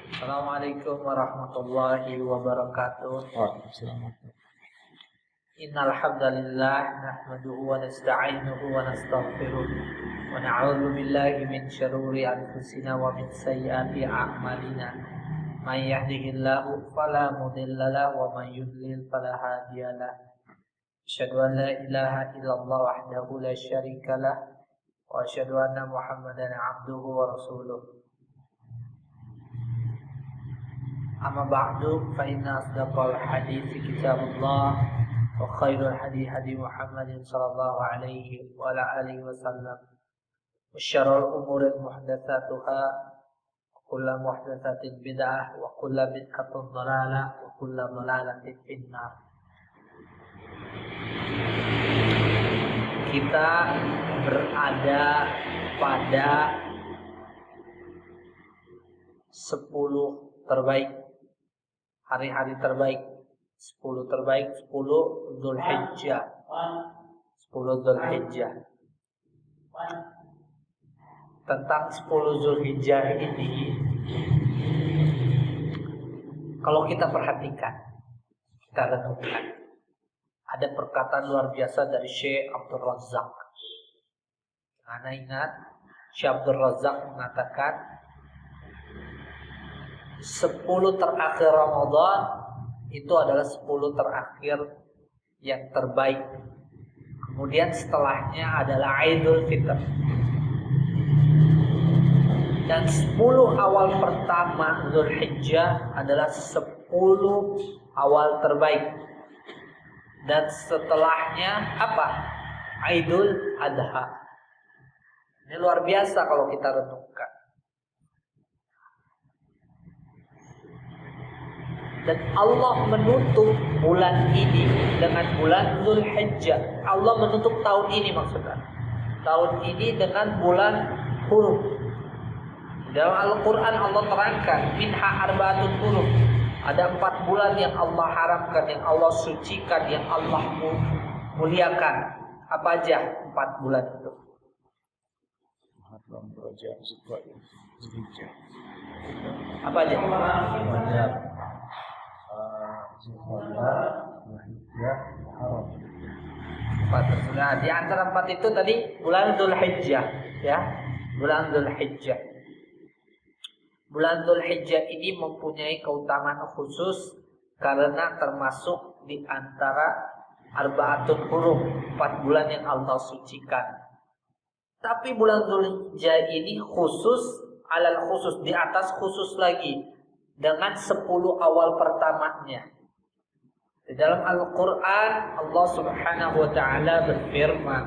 Assalamualaikum warahmatullahi wabarakatuh. Waalaikumsalam. Innal hamdalillah nahmaduhu wa nasta'inuhu wa nastaghfiruh wa na'udzu billahi min shururi anfusina wa min sayyiati a'malina. May yahdihillahu fala mudilla lahu wa may yudlil fala hadiya lahu. Asyhadu an la ilaha illallah wahdahu la syarika lah wa asyhadu anna Muhammadan 'abduhu wa rasuluh. Amma ba'du fa inna asdaqal hadithi kitabullah wa khairul hadi Muhammadin sallallahu alaihi wa ala alihi wasallam wa syarrul umuri muhdatsatuha wa kullu muhdatsatin bid'ah wa kullu bid'atin dhalalah wa kullu dhalalatin finnar. Kita berada pada 10 terbaik, hari-hari terbaik, 10 terbaik, 10 Dzulhijjah. 10 Dzulhijjah. Tentang 10 Dzulhijjah ini, kalau kita perhatikan, kita renungkan, ada perkataan luar biasa dari Syekh Abdul Razak. Anda ingat, Syekh Abdul Razak mengatakan 10 terakhir Ramadan itu adalah 10 terakhir yang terbaik. Kemudian setelahnya adalah Idul Fitr. Dan 10 awal pertama Dzulhijjah adalah 10 awal terbaik. Dan setelahnya apa? Idul Adha. Ini luar biasa kalau kita renungkan. Dan Allah menutup bulan ini dengan bulan Dzulhijjah. Allah menutup tahun ini maksudnya. Tahun ini dengan bulan huruf. Dalam Al-Quran Allah terangkan minha arba'atun hurum. Ada 4 bulan yang Allah haramkan, yang Allah sucikan, yang Allah muliakan. Apa aja 4 bulan itu? Apa aja? Nah, di antara 4 itu tadi bulan Dzulhijjah, ya, bulan Dzulhijjah. Bulan Dzulhijjah ini mempunyai keutamaan khusus karena termasuk di antara arba'atun hurum, 4 bulan yang Allah sucikan. Tapi bulan Dzulhijjah ini khusus, alal khusus, di atas khusus lagi dengan 10 awal pertamanya. Di dalam Al-Quran Allah subhanahu wa ta'ala berfirman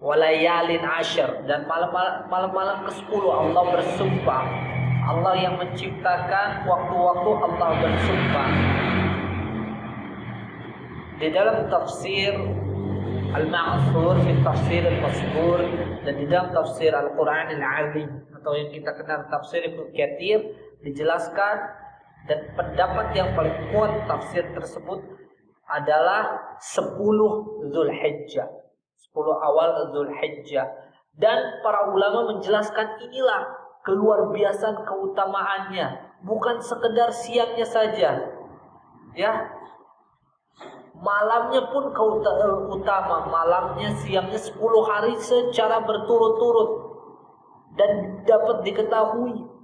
walayalin ashar, dan malam-malam ke-10 Allah bersumpah. Allah yang menciptakan waktu-waktu Allah bersumpah. Di dalam tafsir Al-Ma'thur fi tafsir Al-Masbur, dan di dalam tafsir Al-Quran Al-Azim atau yang kita kenal tafsir Ibnu Katsir, dijelaskan, dan pendapat yang paling kuat tafsir tersebut adalah 10 Dzulhijjah, 10 awal Dzulhijjah. Dan para ulama menjelaskan inilah keluar biasa keutamaannya, bukan sekedar siangnya saja, ya, malamnya pun utama, malamnya, siangnya, 10 hari secara berturut-turut dan dapat diketahui.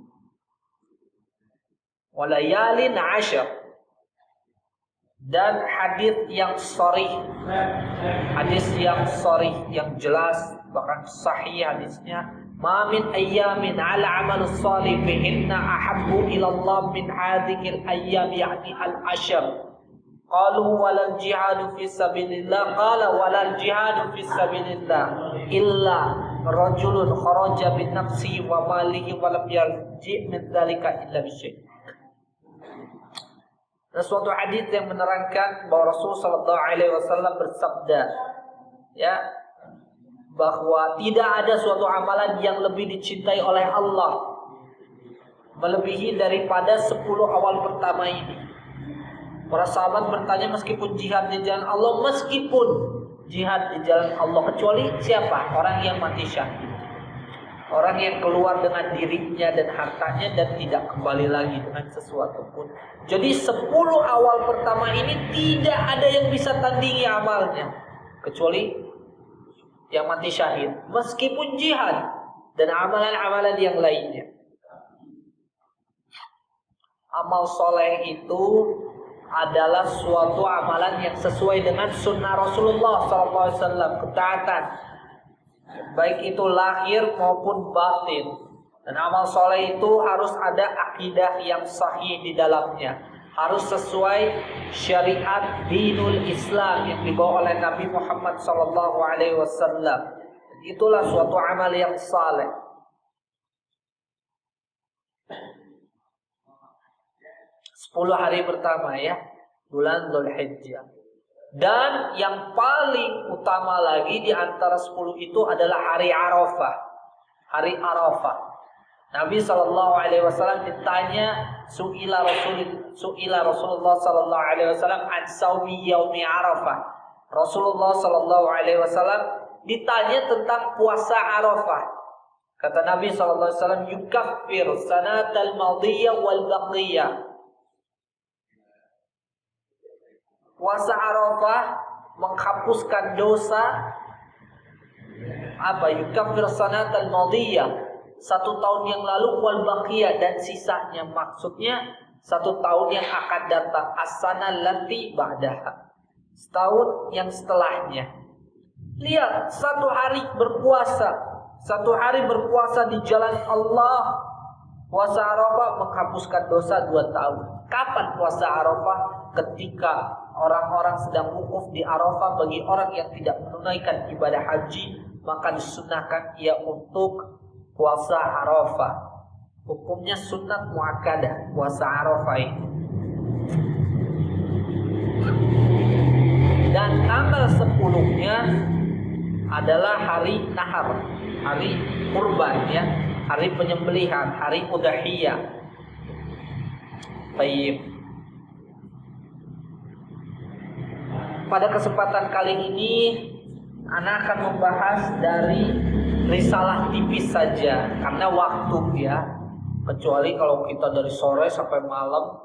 Walayalin ashar, dan hadis yang sharih, yang jelas, bahkan sahih hadisnya, ma min ayyamin ala amal salih fihinna ahabbu ila Allah min hadhil ayyam, yani al-ashr. Qalu walal jihadu fi sabilillah, qala walal jihadu fi sabilillah illa rajulun kharaja bi nafsihi wa malihi wa lam yarji min dzalika illa bi syai'. Dan suatu hadis yang menerangkan bahwa Rasul sallallahu alaihi wasallam bersabda, ya, bahwa tidak ada suatu amalan yang lebih dicintai oleh Allah melebihi daripada 10 awal pertama ini. Para sahabat bertanya, meskipun jihad di jalan Allah, meskipun jihad di jalan Allah, kecuali siapa? Orang yang mati syahid. Orang yang keluar dengan dirinya dan hartanya dan tidak kembali lagi dengan sesuatu pun. Jadi 10 awal pertama ini tidak ada yang bisa tandingi amalnya. Kecuali yang mati syahid. Meskipun jihad dan amalan-amalan yang lainnya. Amal soleh itu adalah suatu amalan yang sesuai dengan sunnah Rasulullah SAW. Ketaatan, baik itu lahir maupun batin. Dan amal soleh itu harus ada akidah yang sahih di dalamnya. Harus sesuai syariat dinul Islam yang dibawa oleh Nabi Muhammad SAW. Itulah suatu amal yang saleh. 10 hari pertama ya, bulan Dzulhijjah. Dan yang paling utama lagi di antara 10 itu adalah hari Arafah. Hari Arafah. Nabi SAW ditanya, su'ila Rasulullah SAW an saumi yaumi Arafah. Rasulullah SAW ditanya tentang puasa Arafah. Kata Nabi SAW, yukaffir sanatal madiyah wal baqiyah. Puasa Arafah menghapuskan dosa yukaffir sanatal madiyah, 1 tahun yang lalu, wal baqiyah, dan sisanya. Maksudnya 1 tahun yang akan datang, as-sanah allati ba'daha, setahun yang setelahnya. Lihat, 1 hari berpuasa, 1 hari berpuasa di jalan Allah. Puasa Arafah menghapuskan dosa 2 tahun. Kapan puasa Arafah? Ketika orang-orang sedang wukuf di Arafah. Bagi orang yang tidak menunaikan ibadah haji, maka disunahkan ia untuk puasa Arafah. Hukumnya sunat muakkadah puasa Arafah ini. Dan tanggal 10-nya adalah hari nahar, hari kurban ya, hari penyembelihan, hari udhiyah. Baik. Pada kesempatan kali ini Ana akan membahas dari risalah tipis saja karena waktu ya. Kecuali kalau kita dari sore sampai malam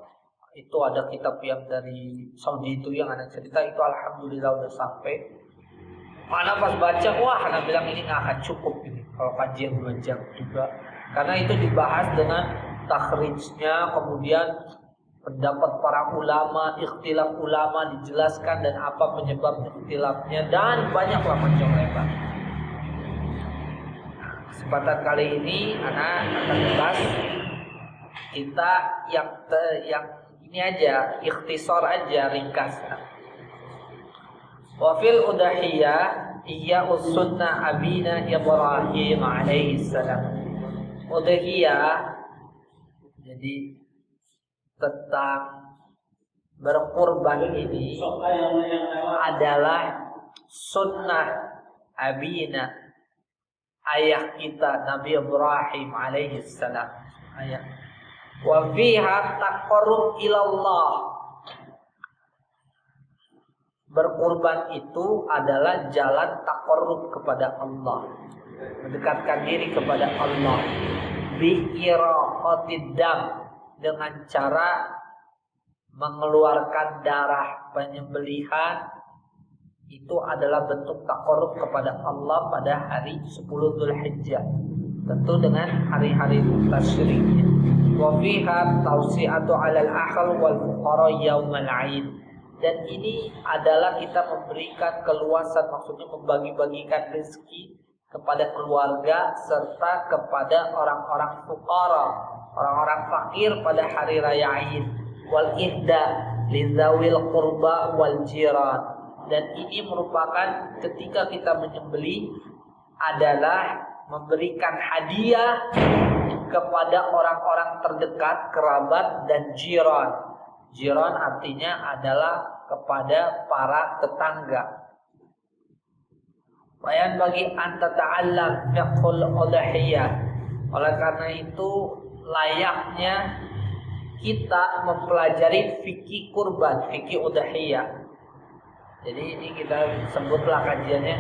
itu ada kitab yang dari Saudi itu yang Ana cerita, itu alhamdulillah udah sampai. Ana pas baca, wah Ana bilang ini nggak akan cukup ini kalau kajian 2 jam juga. Karena itu dibahas dengan takhrijnya, kemudian pendapat para ulama, ikhtilaf ulama dijelaskan dan apa penyebab ikhtilafnya, dan banyaklah panjang lebar. Kesempatan kali ini Ana akan bahas kita yang ini aja, ikhtisar aja, ringkasan. Wa fil udhiyah iya sunnah abina Ibrahim alaihi salam. Udhiyah jadi tentang berkurban ini adalah sunnah abina, ayah kita Nabi Ibrahim alaihi salam. Ayah. Wa fiha taqarrub ilallah. Berkurban itu adalah jalan taqarrub kepada Allah, mendekatkan diri kepada Allah. Bi iraqatid dam, dengan cara mengeluarkan darah penyembelihan. Itu adalah bentuk taqarrub kepada Allah pada hari 10 Dzulhijjah, tentu dengan hari-hari tasyriqnya. Wa fiha tawsi'atu 'alal akhal wal fuqara yaumal 'aid. Dan ini adalah kita memberikan keluasan, maksudnya membagi-bagikan rezeki kepada keluarga serta kepada orang-orang fuqara, orang-orang fakir pada hari raya Aid. Wal ihda lizawil qurba wal jiran. Dan ini merupakan ketika kita menyembelih adalah memberikan hadiah kepada orang-orang terdekat, kerabat dan jiran. Jiran artinya adalah kepada para tetangga. Bayan bagi anta ta'allam fiqhul udhiyah. Oleh karena itu layaknya kita mempelajari fikih kurban, fikih udhiyah. Jadi ini kita sebutlah kajiannya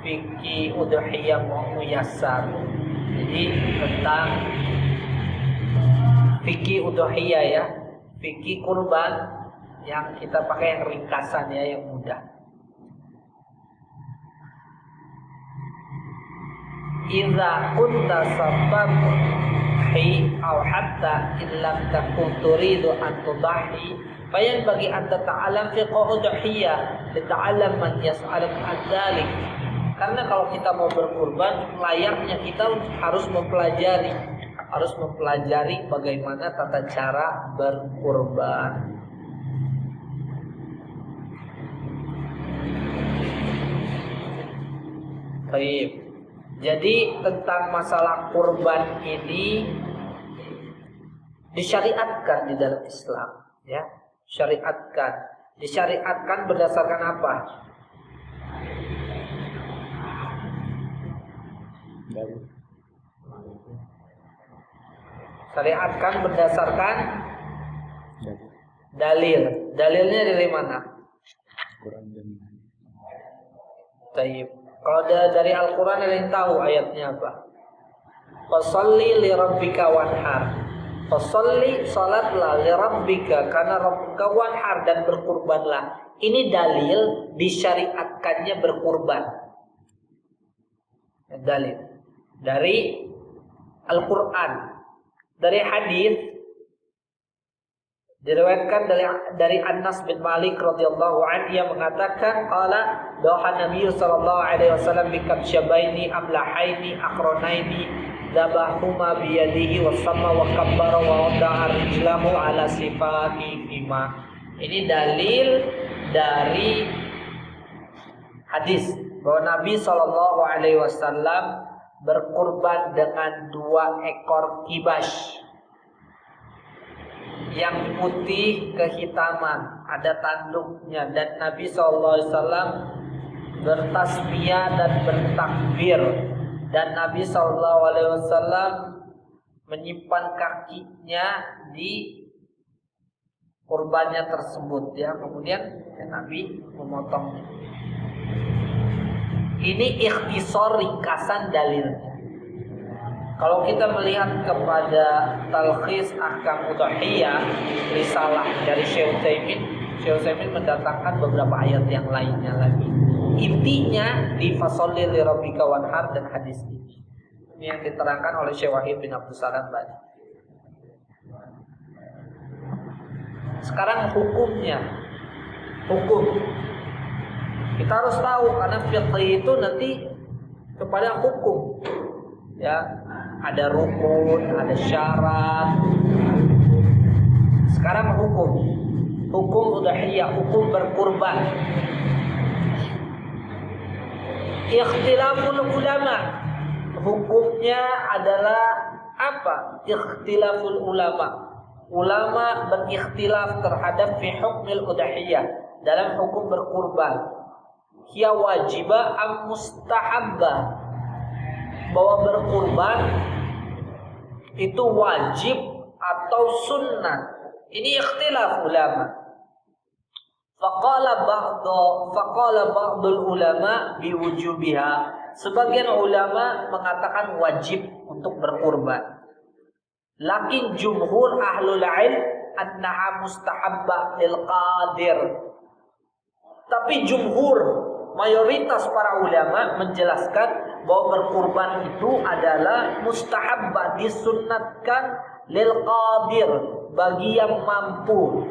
fikih udhiyah muyassar. Jadi tentang fikih udhiyah ya, fikih kurban yang kita pakai yang ringkasan ya, yang mudah. Idza kunta sabbahi aw hatta illam takun turidu an tudahi fayan bagi anta ta'alam fiqh udhiyah lita'alam man yas'aluk an dzalik. Karena kalau kita mau berkurban, layaknya kita harus mempelajari bagaimana tata cara berkurban. Baik. Jadi tentang masalah kurban ini disyariatkan di dalam Islam, ya. Disyariatkan berdasarkan apa? Syariatkan berdasarkan dalil. Dalilnya dari mana? Quran dan Taib. Kalau dari Al-Quran ada yang tahu ayatnya apa? Fasholli li rabbika wanhar. Fasholli, salatlah li rabbika, karena rabbika wanhar, dan berkurbanlah. Ini dalil disyariatkannya berkurban. Dalil dari Al-Quran, dari hadis diriwayatkan dari Anas bin Malik radhiyallahu anhu yang mengatakan qala doha Nabi sallallahu alaihi wasallam bi kabsyabaini amlahaini aqranaini dzabahuma bi yadihi wa samma wa kabbara wa wada'a rijlahu ala sifahihima. Ini dalil dari hadis bahwa Nabi sallallahu alaihi wasallam berkurban dengan 2 ekor kibas yang putih kehitaman, ada tanduknya, dan Nabi SAW bertasbiyah dan bertakbir, dan Nabi SAW menyimpan kakinya di kurbannya tersebut ya. Kemudian Nabi memotongnya. Ini ikhtisar ringkasan dalilnya. Kalau kita melihat kepada Talkhis Ahkam Udhiyah, risalah dari Syekh Utsaimin mendatangkan beberapa ayat yang lainnya lagi. Intinya di Fasholli li rabbika wanhar dan hadis ini. Ini yang diterangkan oleh Syekh Wahid bin Abdul Salam tadi. Sekarang hukumnya. Hukum. Kita harus tahu karena fiqh itu nanti kepada hukum. Ya, ada rukun, ada syarat. Sekarang hukum udhiyah, hukum berkurban. Ikhtilaful ulama, hukumnya adalah apa? Ikhtilaful ulama. Ulama berikhtilaf terhadap fi hukmil udhiyah, dalam hukum berkurban. Hiya wajibah am mustahabbah, bahwa berkurban itu wajib atau sunnah. Ini ikhtilaf ulama. Faqala ba'dul ulama biwujubiha. Sebagian ulama mengatakan wajib untuk berkurban. Lakin jumhur ahlul ilm annaha mustahabbah lil qadir. Tapi jumhur, mayoritas para ulama menjelaskan bahwa berkurban itu adalah mustahabbah, disunnatkan lil qadir, bagi yang mampu.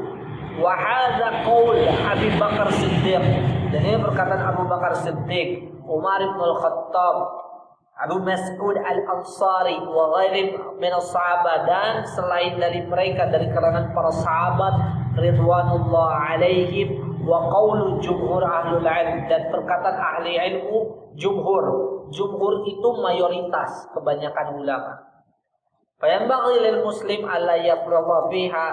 Wa hadza qaul Abu Bakar Siddiq, dan ini perkataan Abu Bakar Siddiq, Umar bin Al-Khattab, Abu Mas'ud Al-Ansari wa ghairi min as-sahabah, dan selain dari mereka dari kalangan para sahabat ridwanullah alaihim, wa qaulu jumhur ahlul ilm, dan perkataan ahli ilmu jumhur. Jumhur itu mayoritas, kebanyakan ulama. Fayanbaghi lil muslim alla yafrada fiha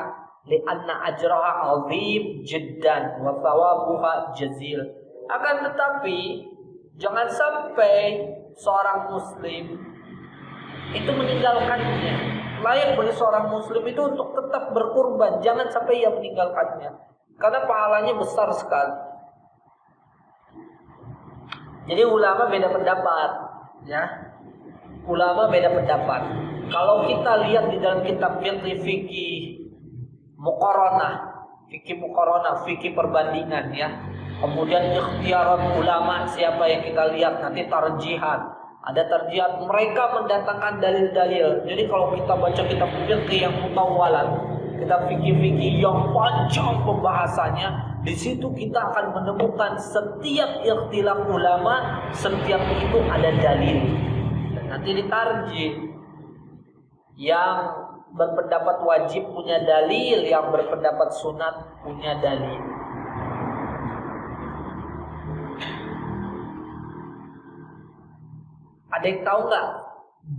li'anna ajraha 'azim jiddan wa thawabuha jazil. Akan tetapi jangan sampai seorang muslim itu meninggalkannya. Layak bagi seorang muslim itu untuk tetap berkurban, jangan sampai ia meninggalkannya, karena pahalanya besar sekali. Jadi ulama beda pendapat, ya. ulama beda pendapat. Kalau kita lihat di dalam kitab fikih muqaranah, fikih perbandingan ya. Kemudian ikhtiarat ulama siapa yang kita lihat nanti tarjihan. Ada tarjihan, mereka mendatangkan dalil-dalil. Jadi kalau kita baca kitab fikih yang mutawwalan, kitab fikih yang panjang pembahasannya, di situ kita akan menemukan setiap ikhtilaf ulama, setiap itu ada dalil. Dan nanti ditarjih. Yang berpendapat wajib punya dalil, yang berpendapat sunat punya dalil. Ada yang tahu nggak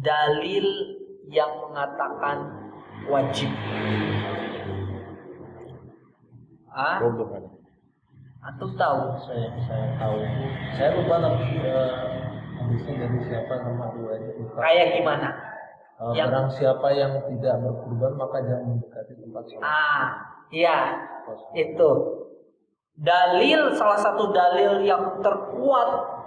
dalil yang mengatakan wajib? Antum tahu? Saya tahu. Saya lupa hadisnya dari siapa sama dua itu. Kayak gimana? Barang siapa yang tidak berkurban maka jangan mendekati tempat sholat. Iya, itu dalil, salah satu dalil yang terkuat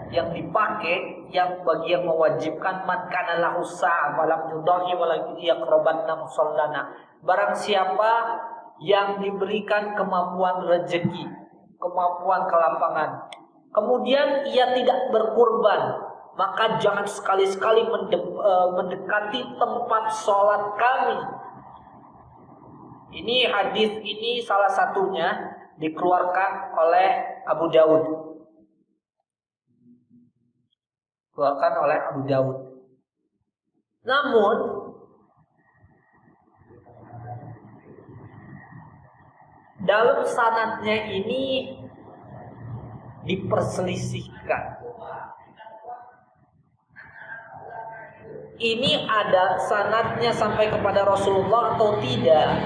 yang dipakai, yang bagi yang mewajibkan, man kana lahu sa'a walam yudahi walam yaqrabanna musallana. Barang siapa yang diberikan kemampuan rezeki, kemampuan kelapangan, kemudian ia tidak berkurban, maka jangan sekali-sekali mendekati tempat sholat kami. Ini hadis ini salah satunya dikeluarkan oleh Abu Daud. Dikeluarkan oleh Abu Daud. Namun dalam sanadnya ini diperselisihkan. Ini ada sanadnya sampai kepada Rasulullah atau tidak.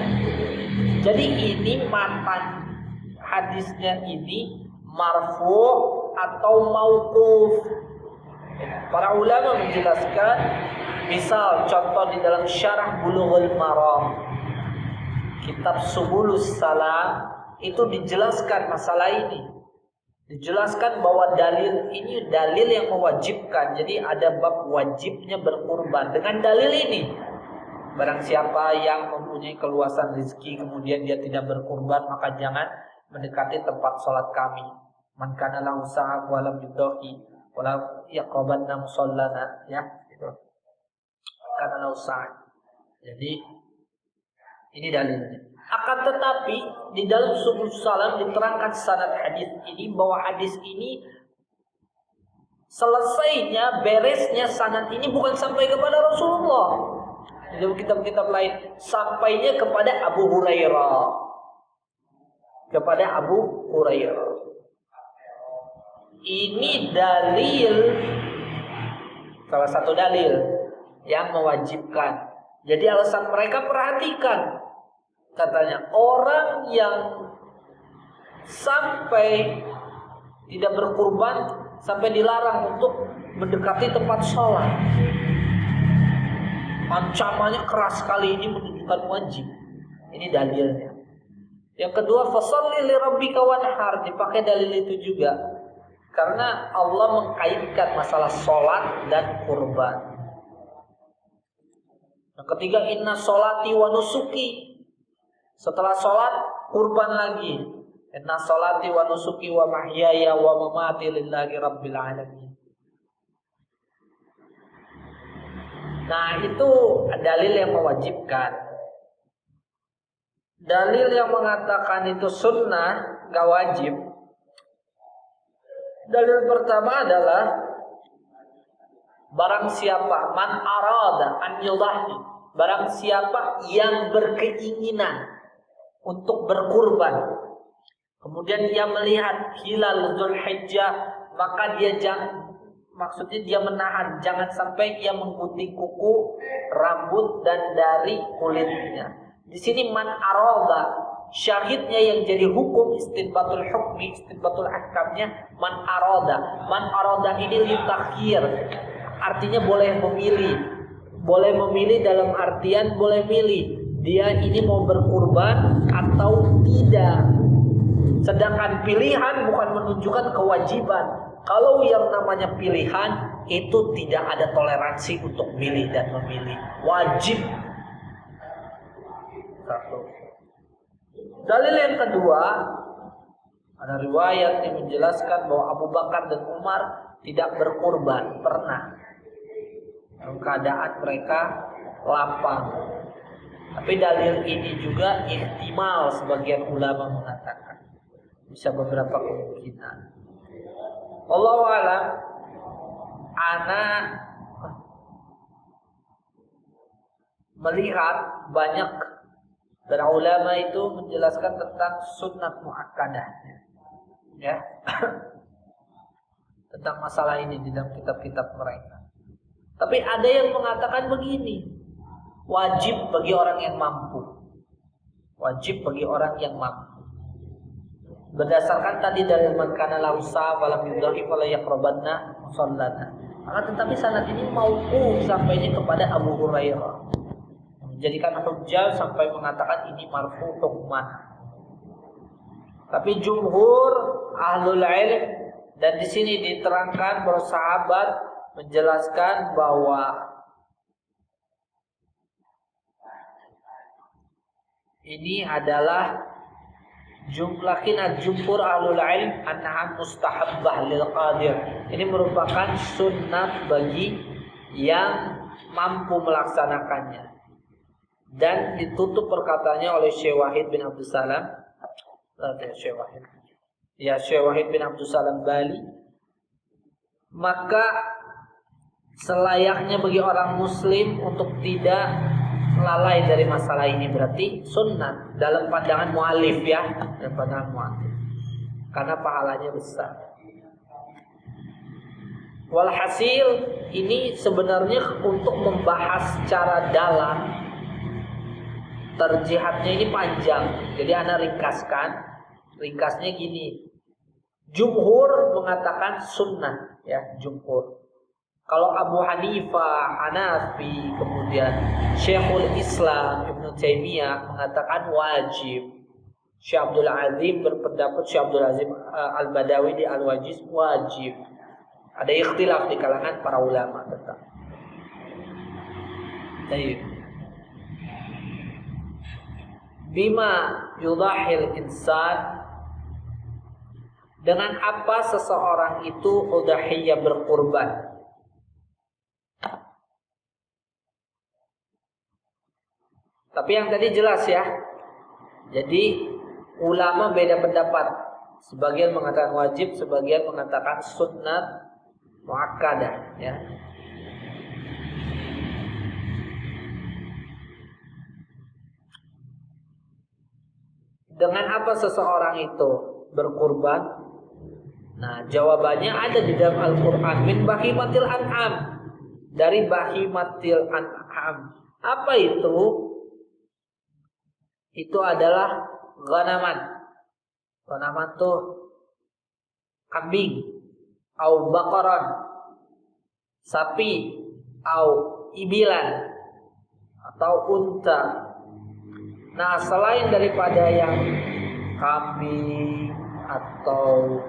Jadi ini matan hadisnya ini marfu' atau mauquf. Para ulama menjelaskan, misal contoh di dalam syarah Bulughul Maram, kitab Subulus Salam, itu dijelaskan masalah ini. Dijelaskan bahwa dalil ini dalil yang mewajibkan. Jadi ada bab wajibnya berkurban dengan dalil ini. Barang siapa yang mempunyai keluasan rezeki kemudian dia tidak berkurban, maka jangan mendekati tempat sholat kami. Man kana lahu sa'a wa lam yudahi wa lam yaqrabanna musallana, ya itu. Kana lahu sa'a. Jadi ini dalilnya. Akan tetapi di dalam Subul Salam diterangkan sanad hadis ini bahwa hadis ini selesainya, beresnya sanad ini bukan sampai kepada Rasulullah. Di dalam kitab-kitab lain sampainya kepada Abu Hurairah. Kepada Abu Hurairah. Ini dalil, salah satu dalil yang mewajibkan. Jadi alasan mereka, perhatikan. Katanya orang yang sampai tidak berkurban, sampai dilarang untuk mendekati tempat sholat, ancamannya keras sekali. Ini menunjukkan wajib. Ini dalilnya. Yang kedua, fasholli li rabbika wanhar, dipakai dalil itu juga karena Allah mengkaitkan masalah sholat dan kurban. Yang ketiga, inna sholati wa nusuki, setelah sholat kurban lagi. Inna sholati wa nusuki wa mahyaya wa mamati lillahi rabbil alamin. Nah, itu dalil yang mewajibkan. Dalil yang mengatakan itu sunnah, gak wajib. Dalil pertama adalah barang siapa man arada an yudahi, barang siapa yang berkeinginan untuk berkurban, kemudian dia melihat hilal Dzulhijjah, maka dia maksudnya dia menahan jangan sampai ia menggunting kuku, rambut dan dari kulitnya. Di sini man arada, syahidnya yang jadi hukum istinbatul hukmi, istinbatul ahkamnya man arada. Man arada ini litakhir, artinya boleh memilih. Boleh memilih dalam artian boleh milih dia ini mau berkurban atau tidak. Sedangkan pilihan bukan menunjukkan kewajiban. Kalau yang namanya pilihan itu tidak ada toleransi untuk milih dan memilih. Wajib. Satu. Dalil yang kedua, ada riwayat yang menjelaskan bahwa Abu Bakar dan Umar tidak berkurban pernah dalam keadaan mereka lapang. Tapi dalil ini juga ihtimal, sebagian ulama mengatakan bisa beberapa kemungkinan. Wallahu a'lam. Ana melihat banyak dari ulama itu menjelaskan tentang sunnat muakkadah, ya, tentang masalah ini di dalam kitab-kitab mereka. Tapi ada yang mengatakan begini, wajib bagi orang yang mampu. Wajib bagi orang yang mampu. Berdasarkan tadi dari man kana lausa walam yudahi fala yaqrabanna musallana. Akan tetapi sanad ini mauquf sampainya kepada Abu Hurairah. Menjadikan hujjah sampai mengatakan ini marfu hukman. Tapi jumhur ahlul ilm, dan di sini diterangkan para sahabat menjelaskan bahwa ini adalah jumlahin jumhur ahlul ilm annaha mustahabbah lil qadir. Ini merupakan sunnat bagi yang mampu melaksanakannya. Dan ditutup perkataannya oleh Syekh Wahid bin Abdul Salam. Syekh Wahid bin Abdul Salam Bali. Maka selayaknya bagi orang muslim untuk tidak lalai dari masalah ini, berarti sunnah dalam pandangan mu'alif, ya, dalam pandangan mu'alif, karena pahalanya besar. Walhasil ini sebenarnya untuk membahas secara dalam, terjihatnya ini panjang, jadi ana ringkasnya gini. Jumhur mengatakan sunnah, ya, jumhur. Kalau Abu Hanifah, Hanafi, kemudian Syekhul Islam Ibnu Taimiyah mengatakan wajib. Syekh Abdul Azim berpendapat, Syekh Abdul Azim Al-Badawi di Al-Wajiz, wajib. Ada ikhtilaf di kalangan para ulama tentang. Baik. Bima yudahil insan, dengan apa seseorang itu udahiyah berkurban. Tapi yang tadi jelas, ya. Jadi ulama beda pendapat. Sebagian mengatakan wajib, sebagian mengatakan sunnat muakkadah, ya. Dengan apa seseorang itu berkurban? Nah, jawabannya ada di dalam Al-Qur'an, min bahimatil an'am, dari bahimatil an'am. Apa itu? Itu adalah ghanaman. Ghanaman tuh kambing, au baqaran, sapi, au ibilan, atau unta. Nah, selain daripada yang kambing atau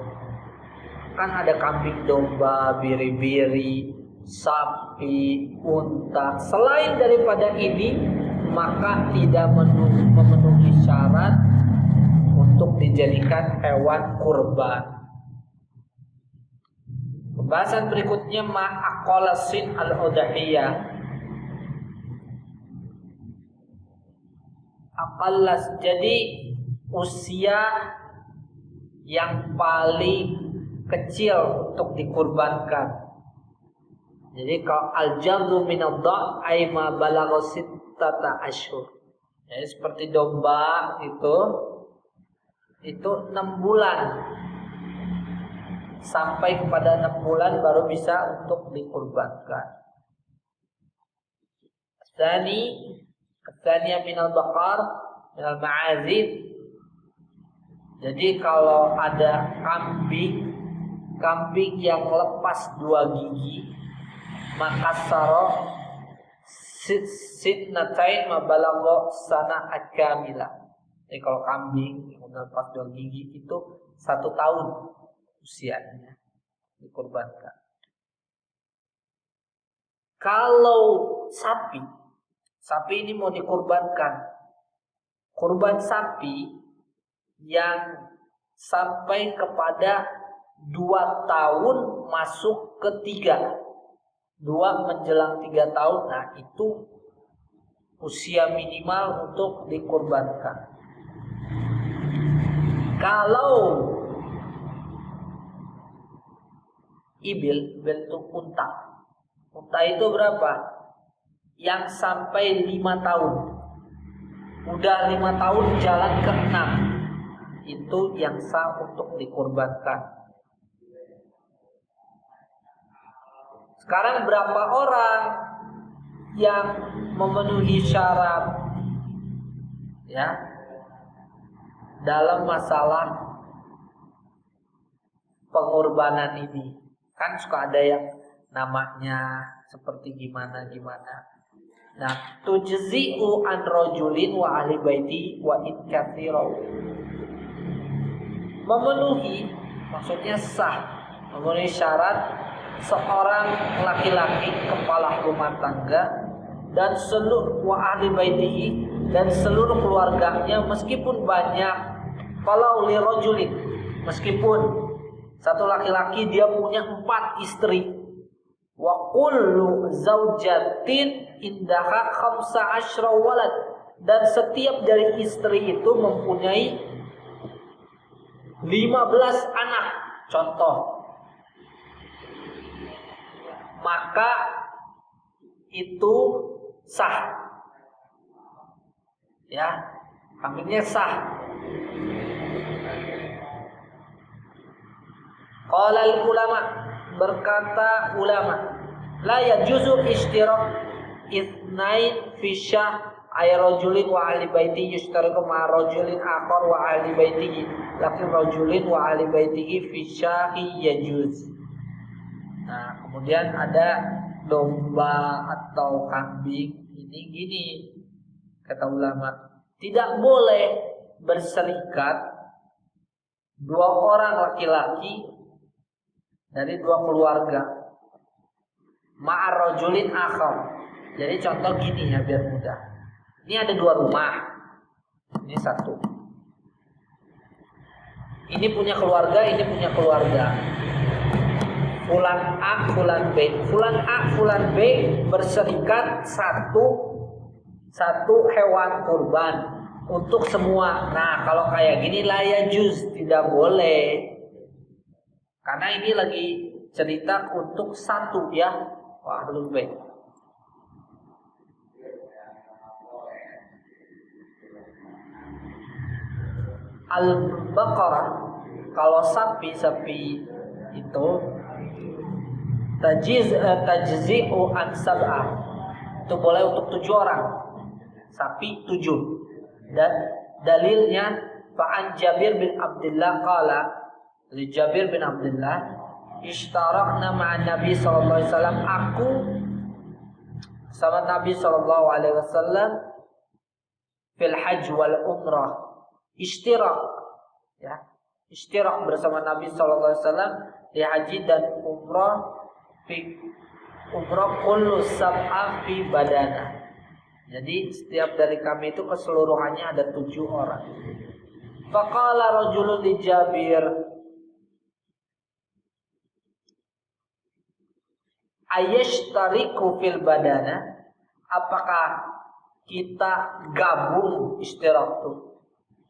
kan ada kambing domba, biri-biri, sapi, unta. Selain daripada ini, maka tidak memenuhi syarat untuk dijadikan hewan kurban. Pembahasan berikutnya ma'aqalasin al-udhiyah. Aqallas, jadi usia yang paling kecil untuk dikurbankan. Jadi kalau al-jadhu min ad-da' ay ma balagha sittata ashhur. Jadi seperti domba itu 6 bulan. Sampai kepada 6 bulan baru bisa untuk dikurbankan. Tsaniya min al-baqar min al-ma'azid. Jadi kalau ada kambing yang lepas 2 gigi, maka saro sitnatain mabalagho sana akamila. Jadi kalau kambing yang lepas 2 gigi itu 1 tahun usianya dikurbankan. Kalau sapi ini mau dikurbankan, kurban sapi yang sampai kepada 2 tahun masuk ke 3, 2 menjelang 3 tahun, nah itu usia minimal untuk dikurbankan. Kalau ibil itu unta itu berapa? Yang sampai 5 tahun, udah 5 tahun jalan ke 6, itu yang sah untuk dikurbankan. Sekarang berapa orang yang memenuhi syarat ya dalam masalah pengorbanan ini? Kan suka ada yang namanya seperti gimana. Nah, tujzi'u an rajulin wa ahli baiti wa in katsira. Memenuhi maksudnya sah, memenuhi syarat seorang laki-laki kepala rumah tangga dan seluruh wa ahli baitihi dan seluruh keluarganya meskipun banyak. Kalau li rajulin, meskipun satu laki-laki dia punya 4 istri, wa kullu zaujatin indaha 15 walad, dan setiap dari istri itu mempunyai 15 anak contoh, maka itu sah ya, kambingnya sah. Qala ulama, berkata ulama, la yajuzu ishtirak itsnain fi syah ay rajulin wa ahli baiti yushtariku ma rajulin akhar wa ahli baitihi, lakin rajulin wa ahli baitihi fi syahi yajuz. Nah, kemudian ada domba atau kambing. Ini gini kata ulama, tidak boleh berserikat 2 orang laki-laki dari 2 keluarga ma'ar rajulin akhar. Jadi contoh gini ya biar mudah. Ini ada 2 rumah. Ini satu. Ini punya keluarga, ini punya keluarga. Fulan A, Fulan B. Fulan A, Fulan B berserikat satu hewan kurban untuk semua. Nah, kalau kayak gini la yajuz, tidak boleh. Karena ini lagi cerita untuk satu ya. Wah, belum baik. Al-Baqarah, kalau sapi itu tajzi'u an sab'ah, itu boleh untuk 7 orang, sapi 7. Dan dalilnya fa'an Jabir bin Abdullah qala, li Jabir bin Abdullah, ishtarakna ma'an Nabi sallallahu alaihi wasallam, aku sama Nabi sallallahu alaihi wasallam fil hajj wal umrah. Ishtirak ya, ishtirak bersama Nabi sallallahu alaihi wasallam di haji dan umrah. Umrah kullu sab'a fi badana. Jadi setiap dari kami itu keseluruhannya ada 7 orang. Faqala rajulun li Jabir, ayashtariku fil badana, apakah kita gabung ishtirak tuh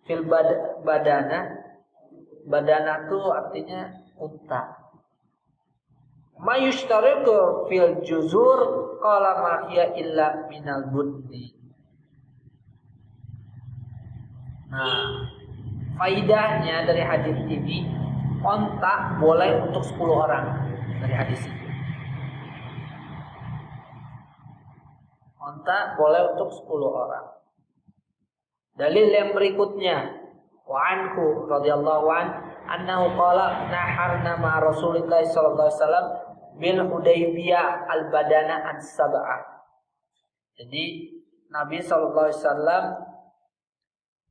fil badana. Badana itu artinya unta. Ma yushtariku fil juzur qala ma hiya illa minal budni. Nah, faidahnya dari hadis ini, onta boleh untuk 10 orang dari hadis ini. Onta boleh untuk 10 orang. Dalil yang berikutnya, wa anhu radhiyallahu anhu qala naharna ma Rasulillah sallallahu alaihi wasallam bil Hudaybiyah al badana an sab'ah. Jadi Nabi sallallahu alaihi wasallam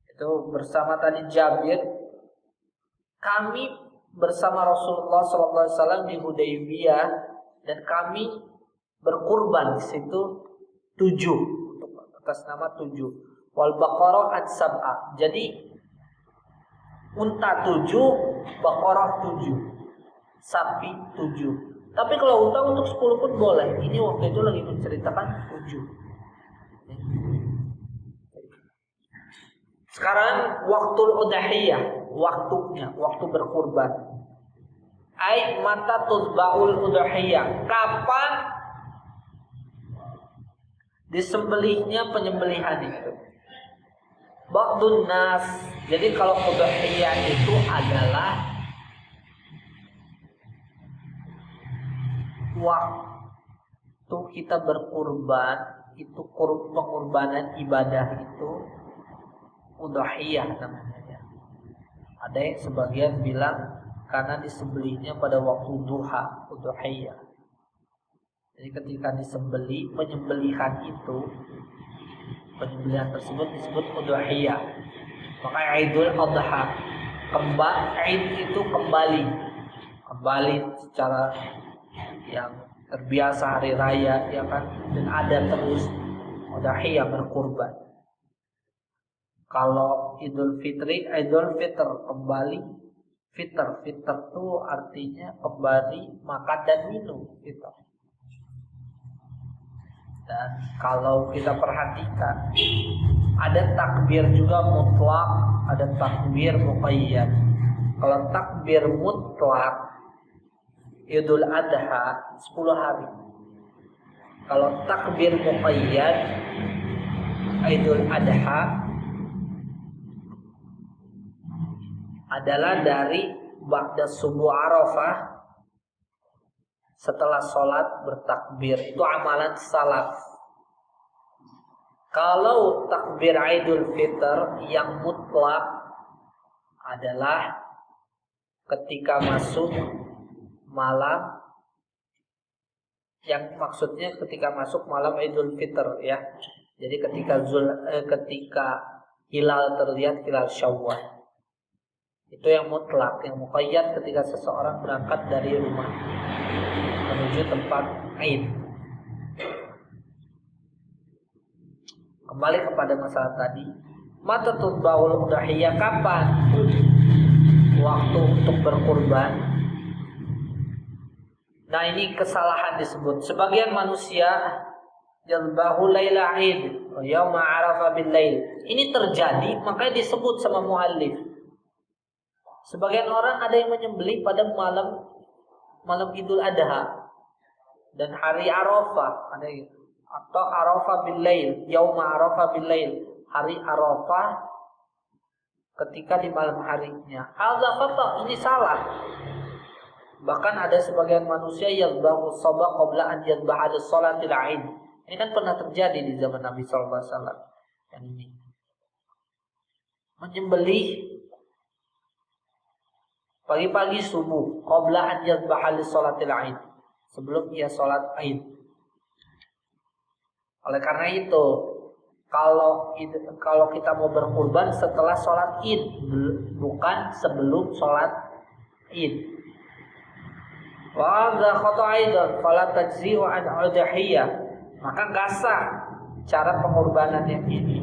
itu bersama tadi Jabir, kami bersama Rasulullah sallallahu alaihi wasallam di Hudaybiyah, dan kami berkurban di situ 7 untuk atas nama 7. Wal baqarah an sab'a. Jadi unta 7, baqarah 7, sapi 7. Tapi kalau unta untuk 10 pun boleh. Ini waktu itu lagi menceritakan 7. Sekarang waktu udhiyah, waktu berkurban. Ai mata tuzbaul udhiyah. Kapan disembelihnya penyembelihan itu? Ba'dun nas. Jadi kalau udhiyah itu adalah waktu kita berkurban, itu pengorbanan ibadah itu udhiyah namanya. Ada yang sebagian bilang karena disembelihnya pada waktu duha, udhiyah. Jadi ketika disembelih, penyembelihan tersebut disebut udhiyah. Maka Idul Adha, Eid itu kembali secara yang terbiasa hari raya, ya kan, dan ada terus udhiyah berkurban. Kalau Idul Fitr kembali, fitr itu artinya kembali makan dan minum gitu. Dan kalau kita perhatikan, ada takbir juga mutlak, ada takbir muqayyad. Kalau takbir mutlak Idul Adha 10 hari. Kalau takbir muqayyad Idul Adha adalah dari ba'da subuh Arafah, setelah sholat bertakbir. Itu amalan salaf. Kalau takbir Idul Fitr yang mutlak adalah ketika masuk malam, yang maksudnya ketika masuk malam Idul Fitr, ya. Jadi ketika hilal terlihat, hilal Syawal. Itu yang mutlak. Yang muqayyad ketika seseorang berangkat dari rumah menuju tempat Aid. Kembali kepada masalah tadi, mata tutba'ul udhiyah, kapan waktu untuk berkurban? Nah, ini kesalahan disebut. Sebagian manusia yadhbahu laila Aid wa yauma Arafah bil lail. Ini terjadi, makanya disebut sama muallif. Sebagian orang ada yang menyembelih pada malam Idul Adha dan hari Arafah, ada yang, atau Arafah bil lail, yauma Arafah bil lail, hari Arafah ketika di malam harinya. Hadza khata, ini salah. Bahkan ada sebagian manusia yang yadhbahu sabah qabla an yadhbaha lis-salatil 'aid. Ini kan pernah terjadi di zaman Nabi sallallahu alaihi wasallam. Yang ini menyembelih pagi-pagi subuh, qabla an yadhbaha lis-salatil 'aid, sebelum ia salat Aid. Oleh karena itu, kalau kita mau berkurban setelah salat Id, bukan sebelum salat Id. Wa hadza khata' aidan fala tajzi'u an udhiyah. Maka enggak sah cara pengorbanan yang ini.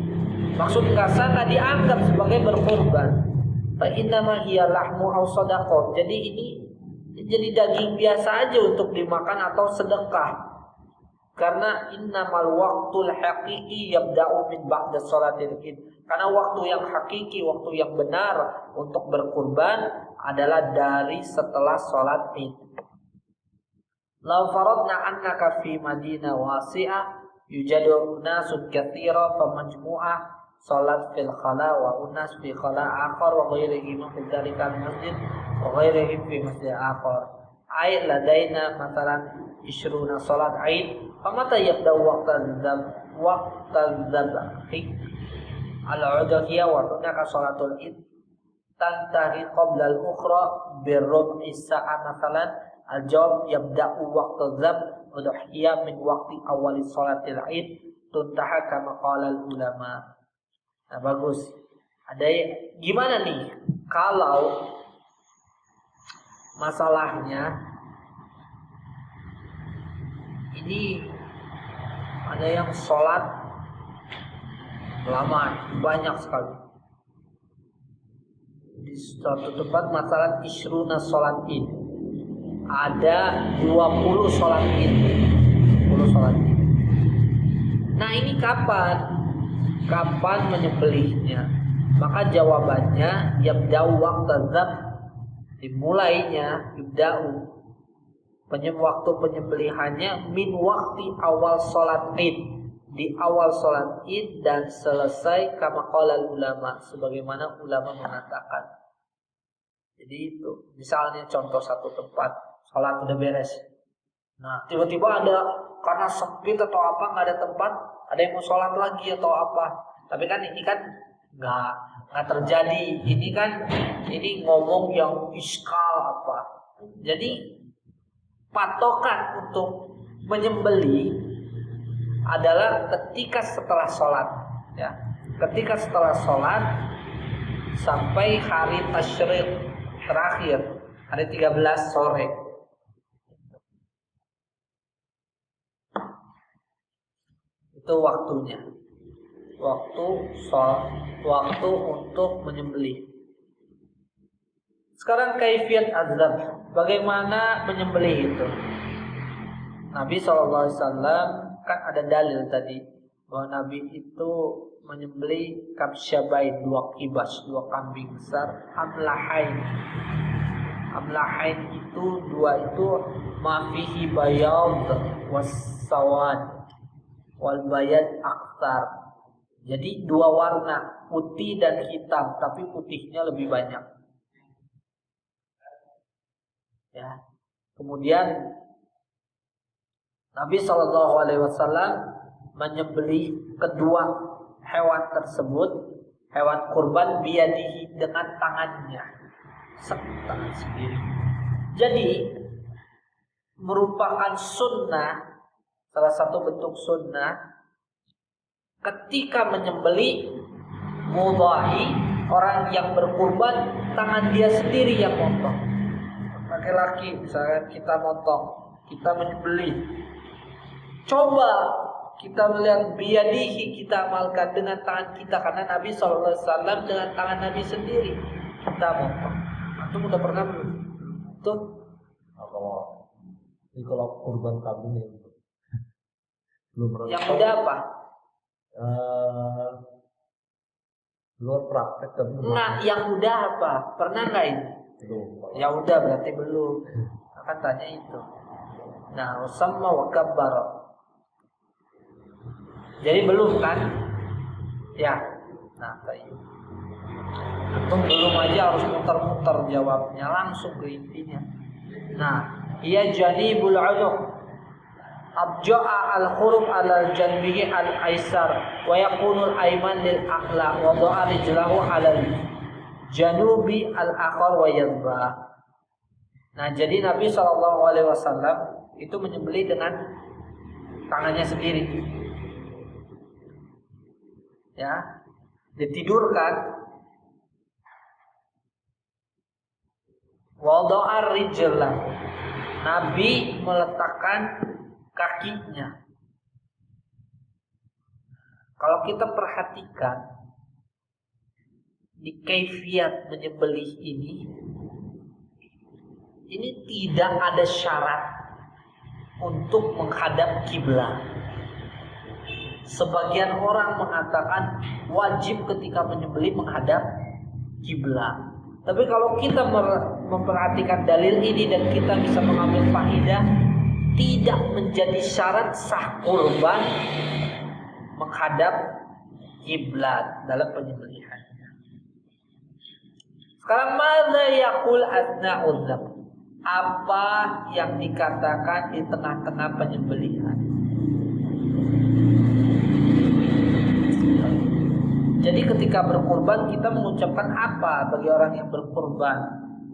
Maksud enggak sah, enggak dianggap sebagai berkorban. Fa innama hiya lahmu aw shadaqah. Jadi ini jadi daging biasa aja untuk dimakan atau sedekah. Karena innamal waqtul haqiqi yabda'u min ba'da sholatil Id. Karena waktu yang hakiki, waktu yang benar untuk berkurban adalah dari setelah salat Id. Law faradna annaka fi madinah wasi'ah yujadu nasun katsira fa majmu'ah salat fil khala wa unas fi khala akhar wa ghairihim fi dzalikal masjid wa ghairihim fi masjid akhar. Ai ladaina masalan 20 salat Aid, famata yabda waqtan dzabhi al-udhiyah wa hunaka salatul Id tantahi qabla al-ukhra birrub'i sa'a masalan. Al-jawab yabda'u waqta dzab udhiyah min waqti awali salatil Id tuntaha kama qala al-ulama. Nah, bagus. Ada gimana nih kalau masalahnya ini ada yang sholat lama, banyak sekali. Di suatu tempat masalah isruna sholat id, ada 20 sholat id, 10 sholat id. Nah ini kapan menyembelihnya? Maka jawabannya yabda'u waqta dzab, dimulainya waktu penyembelihannya min waktu awal sholat id, di awal sholat id dan selesai kama qala ulama, sebagaimana ulama mengatakan. Jadi itu misalnya contoh satu tempat sholat udah beres, nah tiba-tiba ada karena sempit atau apa nggak ada tempat, ada yang mau sholat lagi atau apa, tapi kan ini kan nggak terjadi, ini ngomong yang iskal apa. Jadi patokan untuk menyembelih adalah ketika setelah sholat, ya, ketika setelah sholat sampai hari tasyrik terakhir, hari 13 sore. Itu waktunya, waktu untuk menyembelih. Sekarang kaifiyat azab, bagaimana menyembelih itu? Nabi SAW kan ada dalil tadi bahwa Nabi itu menyembelih kabsyabain, 2 kibas, 2 kambing besar, amlahain itu 2 itu mafihi bayad wassawad wal bayad aktsar. Jadi 2 warna, putih dan hitam, tapi putihnya lebih banyak. Ya. Kemudian Nabi SAW menyembelih kedua hewan tersebut, hewan kurban biyadihi, dengan tangannya, tangan sendiri. Jadi merupakan sunnah, salah satu bentuk sunnah ketika menyembelih mudhahi, orang yang berkurban tangan dia sendiri yang motong. Laki-laki misalnya kita motong, kita menyembelih, coba kita melihat biyadihi, kita amalkan dengan tangan kita, karena Nabi SAW dengan tangan Nabi sendiri kita motong. Antum udah pernah belum? Tuh kalau kurban kambing ya belum pernah. Yang udah apa? Luar praktek tapi Enggak, yang udah apa? Pernah nggak ini? belum. Ya udah berarti belum. Akan tanya itu. Nah, usamma wa kabbara. Jadi belum kan? Ya. Nah, kayak antum belum aja harus muter-muter jawabnya, langsung ke intinya. Nah, ia janibul unuq. Abja'a al-khuruf ala janbihi al-aisar wa yakunul ayman lil a'la wa da'a rijlahu ala janubi al-akhar wa yadbah. Nah, jadi Nabi SAW itu menyembelih dengan tangannya sendiri. Ya, ditidurkan. Wa da'a rijlahu. Nabi meletakkan kakinya. Kalau kita perhatikan di kaifiyat menyembelih ini tidak ada syarat untuk menghadap kiblat. Sebagian orang mengatakan wajib ketika menyembelih menghadap kiblat. Tapi kalau kita memperhatikan dalil ini dan kita bisa mengambil faedah, tidak menjadi syarat sah kurban menghadap kiblat dalam penyembelihannya. Sekarang madza yaqul athna'ul dzab? Apa yang dikatakan di tengah-tengah penyembelihan? Jadi ketika berkurban kita mengucapkan apa bagi orang yang berkurban?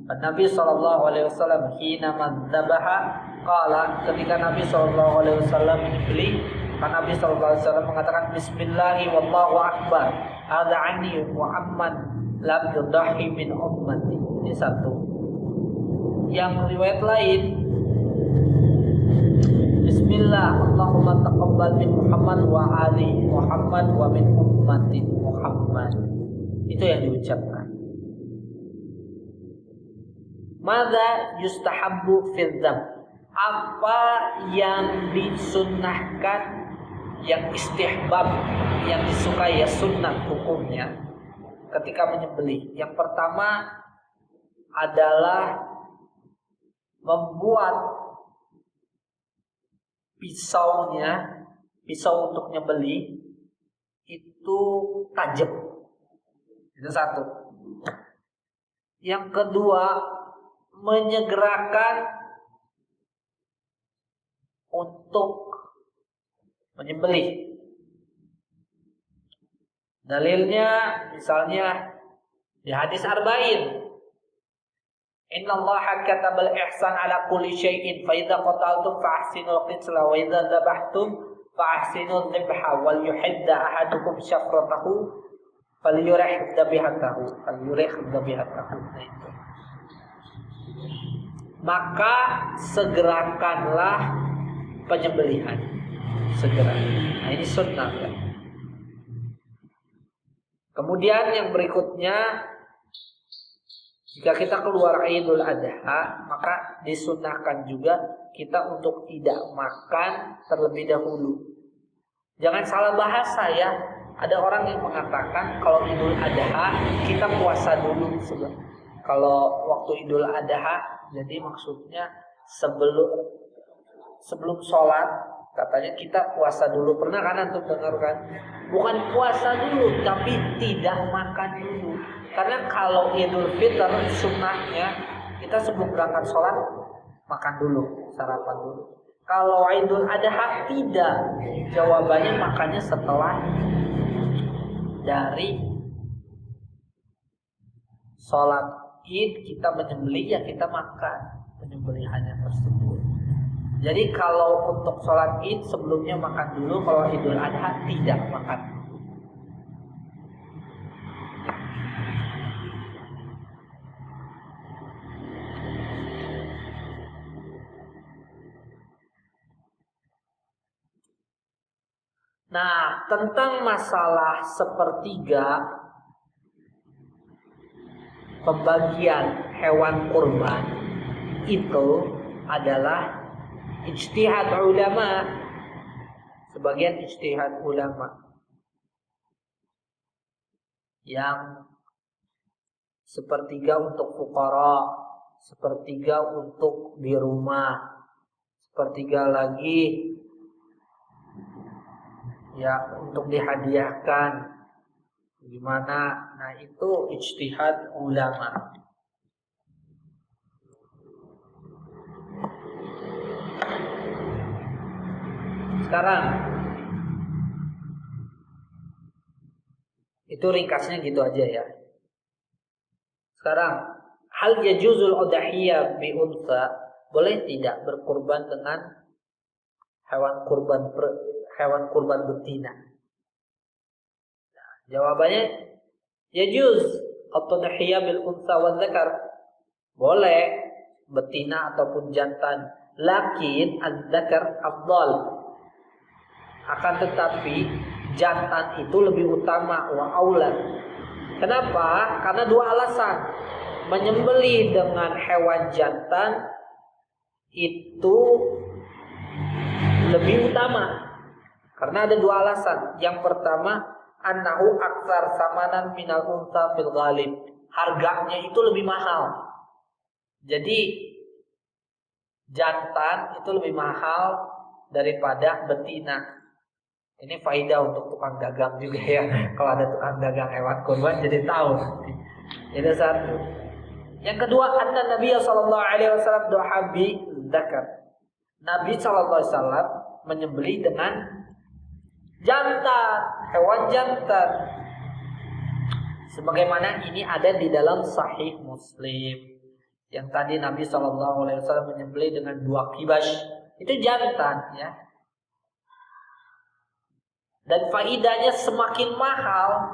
Nabi SAW hina madzabaha qala, ketika Nabi SAW menyembelih, kan Nabi SAW mengatakan bismillahi wallahu akbar, hadza anni wa amman lam yudahi min ummati. Ini satu. Yang riwayat lain bismillah bismillah, Allahumma taqabbal min Muhammad wa ali Muhammad wa min ummati Muhammad. Itu yang diucapkan. Madza yustahabbu fil dzam? Apa yang disunnahkan, yang istihbab, yang disukai, ya sunnah hukumnya ketika menyembelih? Yang pertama adalah membuat pisau untuk nyembelih itu tajam. Itu satu. Yang kedua, menyegerakan untuk menyembelih. Dalilnya misalnya di hadis Arba'in, Inna Allah katabal ihsan ala kulli syai'in fa idza qataltum fa ahsinul qitla wa idza dzabhtum fa ahsinul dzibha wal yuhidda ahadukum syafratahu falyurih dzabihatahu. Nah itu. Maka segerakanlah penyembelihan. Segera. Nah ini sunnah kan? Kemudian yang berikutnya, jika kita keluar Idul Adha, maka disunnahkan juga kita untuk tidak makan terlebih dahulu. Jangan salah bahasa ya. Ada orang yang mengatakan kalau Idul Adha kita puasa dulu sebelum. Kalau waktu Idul Adha, jadi maksudnya sebelum sholat, katanya kita puasa dulu. Pernah kan antum dengar kan? Bukan puasa dulu, tapi tidak makan dulu. Karena kalau Idul Fitr sunnahnya kita sebelum berangkat sholat makan dulu, sarapan dulu. Kalau Idul Adha tidak, jawabannya makannya setelah dari sholat Id kita menyembelih, ya kita makan penyembelihannya tersebut. Jadi kalau untuk sholat Id sebelumnya makan dulu, kalau Idul Adha tidak makan. Nah, tentang masalah sepertiga pembagian hewan kurban itu adalah ijtihad ulama, sebagian ijtihad ulama yang sepertiga untuk fuqara, sepertiga untuk di rumah, sepertiga lagi ya untuk dihadiahkan. Gimana? Nah itu ijtihad ulama. Sekarang itu ringkasnya gitu aja ya. Sekarang, hal yajuzul udhiyah bi unsa, boleh tidak berkurban dengan hewan kurban betina? Nah, jawabannya yajuz at-tadhiyah bil unsa wa dzakar. Boleh betina ataupun jantan, lakin az-dzakar afdal. Akan tetapi jantan itu lebih utama, wa aula. Kenapa? Karena dua alasan. Menyembelih dengan hewan jantan itu lebih utama. Karena ada dua alasan. Yang pertama, annahu aktsar samanan minal unsa fil ghalib. Harganya itu lebih mahal. Jadi jantan itu lebih mahal daripada betina. Ini faidah untuk tukang dagang juga ya. Kalau ada tukang dagang hewan kurban jadi tahu. Itu satu. Yang kedua, anna Nabi sallallahu alaihi wasallam doa bi dzakar. Nabi sallallahu alaihi wasallam menyembelih dengan jantan, hewan jantan. Sebagaimana ini ada di dalam Sahih Muslim. Yang tadi Nabi sallallahu alaihi wasallam menyembelih dengan 2 kibash. Itu jantan ya. Dan faidahnya semakin mahal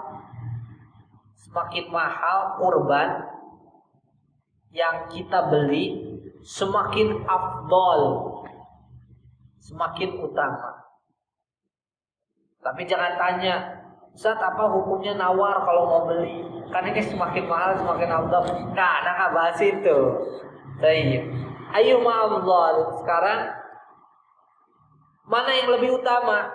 kurban yang kita beli, semakin afdol, semakin utama. Tapi jangan tanya, Ustaz apa hukumnya nawar kalau mau beli? Kan ini semakin mahal semakin afdal. Nah, anak bahas itu. Baik. Ayo ma'afdal. Sekarang mana yang lebih utama?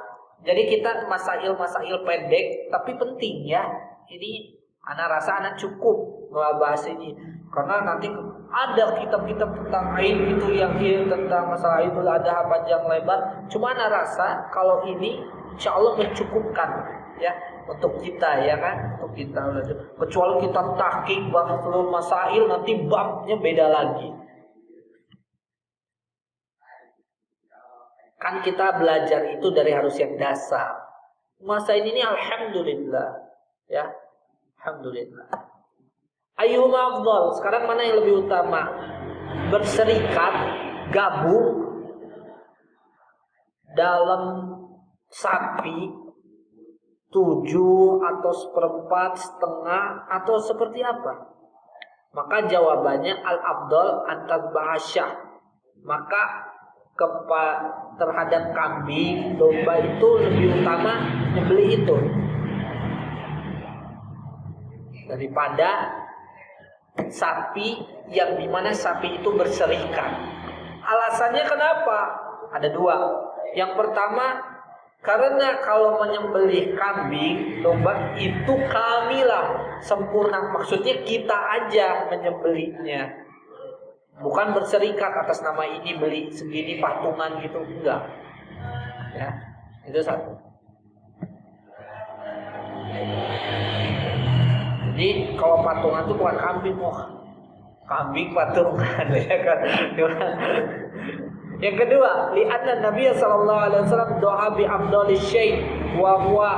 Jadi kita masail pendek tapi penting ya. Ini anak rasa anak cukup bahas ini. Karena nanti ada kitab-kitab tentang aib itu yang tentang masalah itu ada panjang lebar. Cuma anak rasa kalau ini insya Allah mencukupkan ya untuk kita ya kan, untuk kita. Kecuali kita tahqiq bahas seluruh masail nanti babnya beda lagi. Kan kita belajar itu dari harus yang dasar. Masa ini alhamdulillah ya. Alhamdulillah. Ayyuhuma afdal? Sekarang mana yang lebih utama? Berserikat, gabung dalam sapi 7 atau 1/4, setengah atau seperti apa? Maka jawabannya al-afdal antatbahasyah. Maka terhadap kambing, domba itu lebih utama nyembelih itu daripada sapi yang dimana sapi itu berserikat. Alasannya kenapa? Ada 2. Yang pertama, karena kalau menyembelih kambing, domba itu kamilah, sempurna. Maksudnya kita aja menyembelihnya. Bukan berserikat atas nama ini beli segini patungan gitu, enggak. Ya, itu satu. Jadi kalau patungan itu bukan kambing, kambing patungan ya kan. Yang kedua, li'anna Nabi sallallahu alaihi wasallam doa bi afdali syai' wa huwa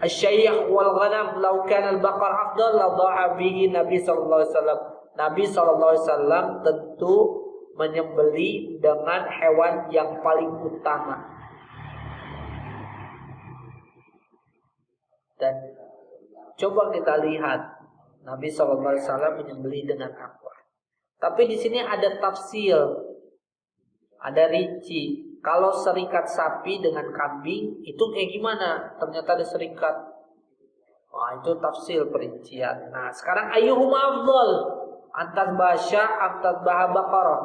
asy-syai' wal ghanam. Law kana al-baqar afdal la dha'a bihi Nabi sallallahu alaihi wasallam. Nabi SAW tentu menyembelih dengan hewan yang paling utama. Dan coba kita lihat Nabi SAW menyembelih dengan apa. Tapi di sini ada tafsil, ada rinci. Kalau serikat sapi dengan kambing itu kayak gimana? Ternyata ada serikat. Wah, itu tafsil perincian. Nah, sekarang ayyuhuma afdal? Antas basya, antas baqarah.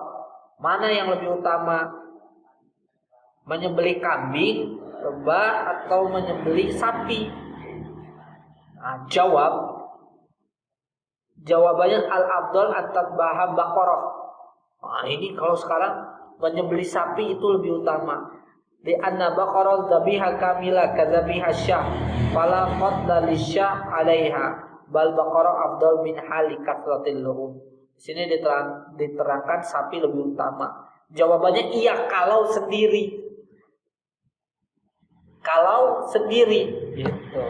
Mana yang lebih utama? Menyembelih kambing, domba atau menyembelih sapi? Nah, jawabannya al-afdal antas baqarah. Nah, ini kalau sekarang menyembelih sapi itu lebih utama. Di anna baqarah dzabiha kamila kadzabiha syah, fala fadla lisyah 'alaiha. Bal baqarah afdal min hali kathratil luhum. Di sini diterangkan sapi lebih utama. Jawabannya iya kalau sendiri. Kalau sendiri gitu.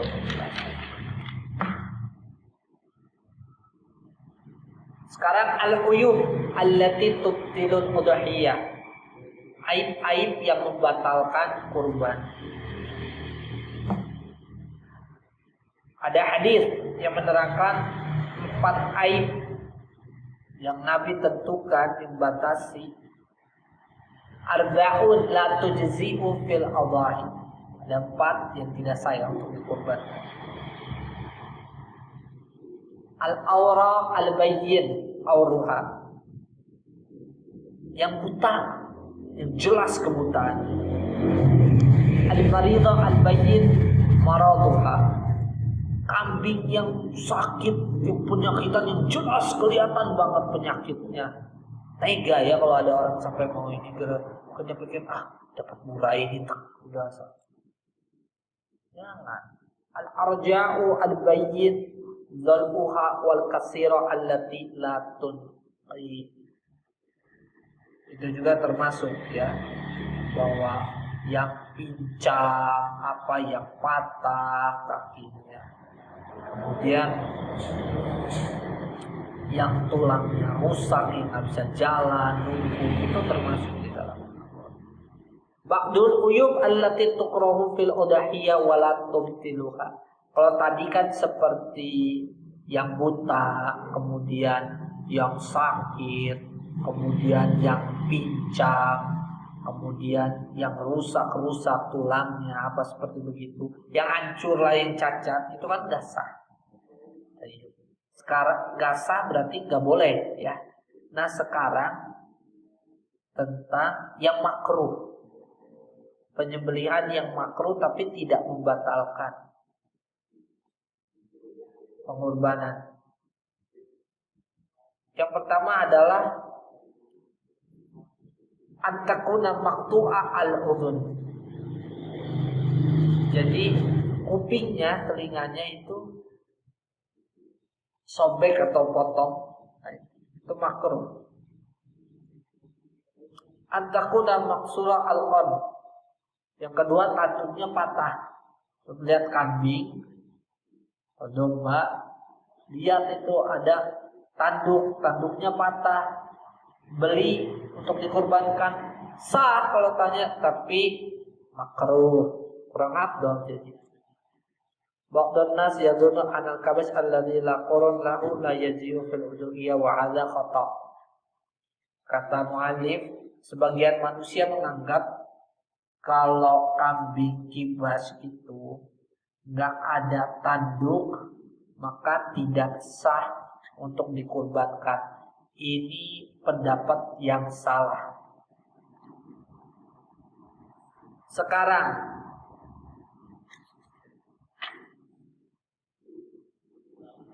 Sekarang al-uyub allati tubtilul udhiyah. Aib-aib yang membatalkan kurban. Ada hadis yang menerangkan 4 aib yang Nabi tentukan membatasi. Arba'un la tujzi'u fil adhahi. Ada 4 yang tidak sah untuk dikurbankan. Al-awra al-bayyin awruha. Yang buta, yang jelas kebutaan. Al-maridah al-bayyin maraduha. Kambing yang sakit, yang penyakitan yang jelas kelihatan banget penyakitnya. Tega ya kalau ada orang sampai mau ini kerja pikir dapat murah ini udah. Jangan. Al-arja'u al-bayyin dzalbuha wal kasira allati la tunqi. Itu juga termasuk ya, bahwa yang pincang, yang patah kakinya. Kemudian yang tulangnya rusak, yang nggak bisa jalan, itu termasuk di dalam. Ba'dul uyub allati tukrahu fil udhiyah wa la tubtiluha. Kalau tadi kan seperti yang buta, kemudian yang sakit, kemudian yang pincang. kemudian yang rusak tulangnya apa seperti begitu, yang hancur lah, yang cacat, itu kan udah sah. Sekarang nggak sah berarti nggak boleh ya. Nah sekarang tentang yang makruh, penyembelihan yang makruh tapi tidak membatalkan pengorbanan. Yang pertama adalah antakuna maqtu'a al-udhun. Jadi kupingnya, telinganya itu sobek atau potong, itu makruh. Antakuna maqsura al-qan. Yang kedua tanduknya patah. Lihat kambing, domba, lihat itu ada tanduknya patah, beli untuk dikorbankan, sah kalau tanya, tapi makruh, kurang afdal. Jadi ba'dun nas yadhunnu anal kabas alladzi la qurun lahu la yaji'u fil udhiyah wa hadza khata'. Kata mu'allif, sebagian manusia menganggap kalau kambing kibas itu nggak ada tanduk maka tidak sah untuk dikurbankan. Ini pendapat yang salah. Sekarang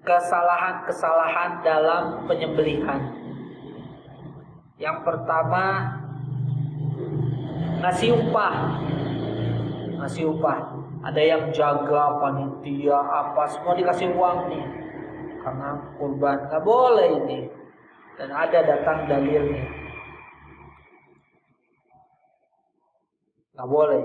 kesalahan-kesalahan dalam penyembelihan. Yang pertama, ngasih upah. Ada yang jaga panitia apa semua dikasih uang nih karena kurban, nggak boleh ini. Dan ada datang dalilnya, nggak boleh.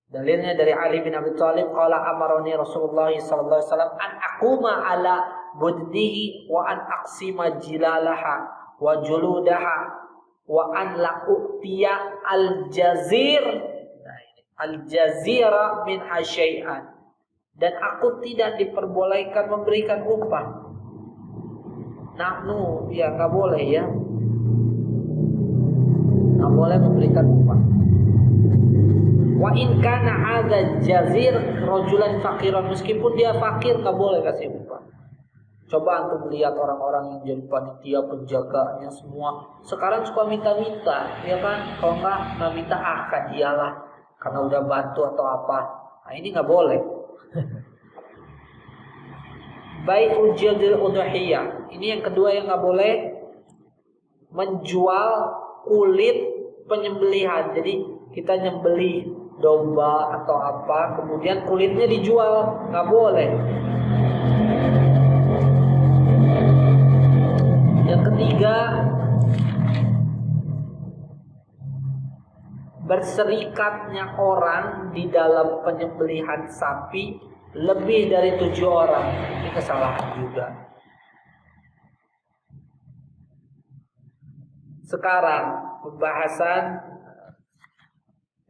Dalilnya dari Ali bin Abi Thalib, qala amaroni Rasulullah sallallahu alaihi wasallam an aquma ala budnihi wa an aqsima jilalaha wa juludaha wa an la u'tiya al-jazira min hasyai'an, dan aku tidak diperbolehkan memberikan upah. Nahnu, ya nggak boleh ya, nggak boleh memberikan upah. Wa in kana hadza jazir rajulan faqiran, meskipun dia fakir nggak boleh kasih upah. Coba antum lihat orang-orang yang jadi panitia, penjaganya semua sekarang suka minta-minta, ya kan? Kalau nggak minta dialah karena udah bantu atau apa. Nah ini nggak boleh. Bai'ul jildil udhiyah, ini yang kedua yang nggak boleh, menjual kulit penyembelihan. Jadi kita nyembelih domba atau apa, kemudian kulitnya dijual, nggak boleh. Yang ketiga, berserikatnya orang di dalam penyembelihan sapi lebih dari 7 orang, ini kesalahan juga. Sekarang pembahasan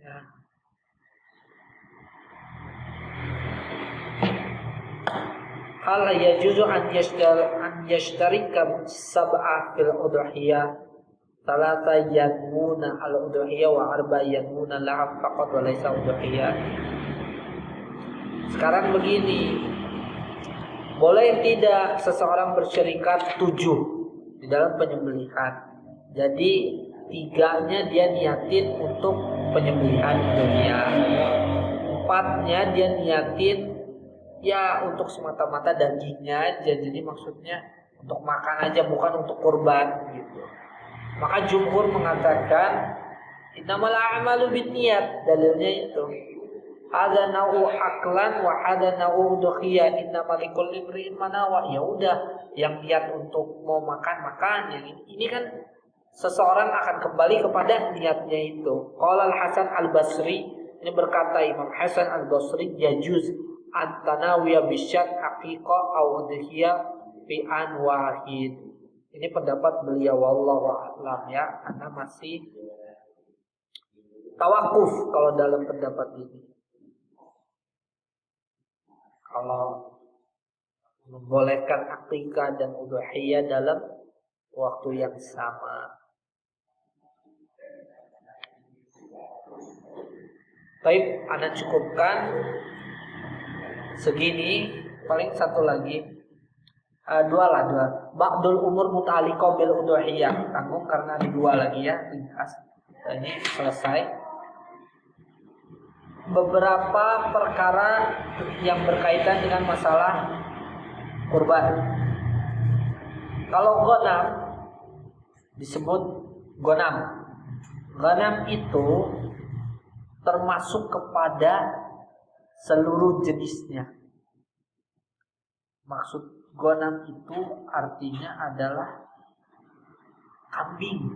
ya. Hal yajuzu an yashtarika sab'a fil udhiyah, salasa yanmuna al udhiyah wa arba yanmuna laham faqat wa laysa udhiyah. Sekarang begini, boleh tidak seseorang bersyarikat 7 di dalam penyembelihan? Jadi 3-nya dia niatin untuk penyembelihan dunia, 4-nya dia niatin ya untuk semata-mata dagingnya aja. Jadi maksudnya untuk makan aja, bukan untuk kurban gitu. Maka jumhur mengatakan innamal a'malu binniyat, dalilnya itu. Ada nau aklan wa ada nau udhiyah, innamal likulli imri'in ma nawa. Ya udah, yang niat untuk mau makan. Yang ini kan seseorang akan kembali kepada niatnya itu. Qala Al-Hasan Al-Basri, ini berkata Imam Hasan Al-Basri, yajuz antanawiya bisyat aqiqah aw udhiyah fi an wahid. Ini pendapat beliau, wallahu a'lam ya, karena masih tawakuf kalau dalam pendapat ini. Kalau membolehkan aqiqah dan udhiyah dalam waktu yang sama. Baik, Anda cukupkan segini. Paling satu lagi, dua. Ba'dul umur muta'alliqah bil udhiyah. Tanggung karena di dua lagi ya, ringkas. Ini selesai. Beberapa perkara yang berkaitan dengan masalah kurban. Kalau ghanam disebut ghanam. Ghanam itu termasuk kepada seluruh jenisnya. Maksud ghanam itu artinya adalah kambing.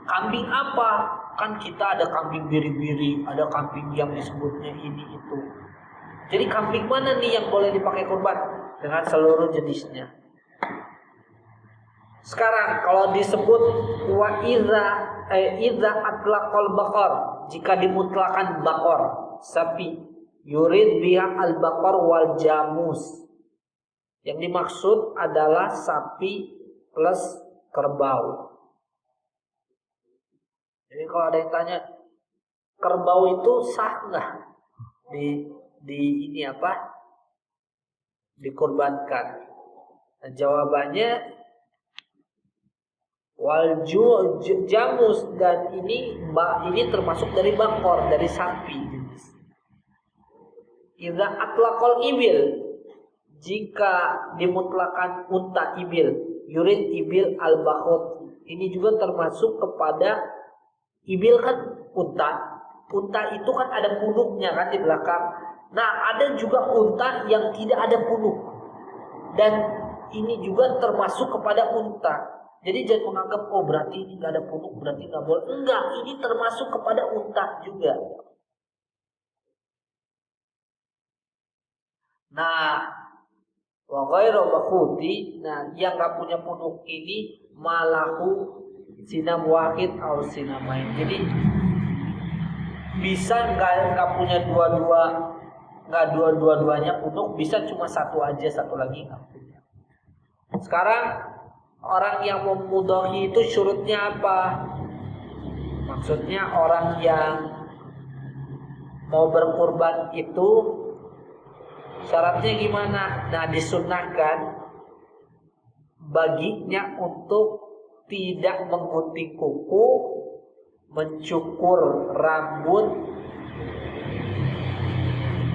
Kambing apa? Kan kita ada kambing biri-biri, ada kambing yang disebutnya ini itu. Jadi kambing mana nih yang boleh dipakai kurban? Dengan seluruh jenisnya. Sekarang kalau disebut wa idza atlaqal baqar, jika dimutlakan bakor, sapi, yurid biha al baqar wal jamus. Yang dimaksud adalah sapi plus kerbau. Jadi kalau ada yang tanya, kerbau itu sah nggak di ini apa? Dikurbankan? Nah, jawabannya wal jamus, dan ini termasuk dari bakor, dari sapi jenis. Idza atlaqal ibil, jika dimutlakan unta ibil, yurid ibil al bakhut, ini juga termasuk kepada ibil kan unta. Unta itu kan ada punuknya kan di belakang. Nah, ada juga unta yang tidak ada punuk. Dan ini juga termasuk kepada unta. Jadi jangan menganggap oh berarti ini nggak ada punuk, berarti nggak boleh. Enggak, ini termasuk kepada unta juga. Nah, wa ghairu bakhuti, nah yang nggak punya punuk ini malahu sinam wahid atau sinamain. Jadi bisa nggak punya dua-duanya punuk, bisa cuma satu aja, satu lagi nggak punya. Sekarang orang yang memudhahi itu syurutnya apa? Maksudnya orang yang mau berkurban itu syaratnya gimana? Nah, disunnahkan baginya untuk tidak menggunting kuku, mencukur rambut,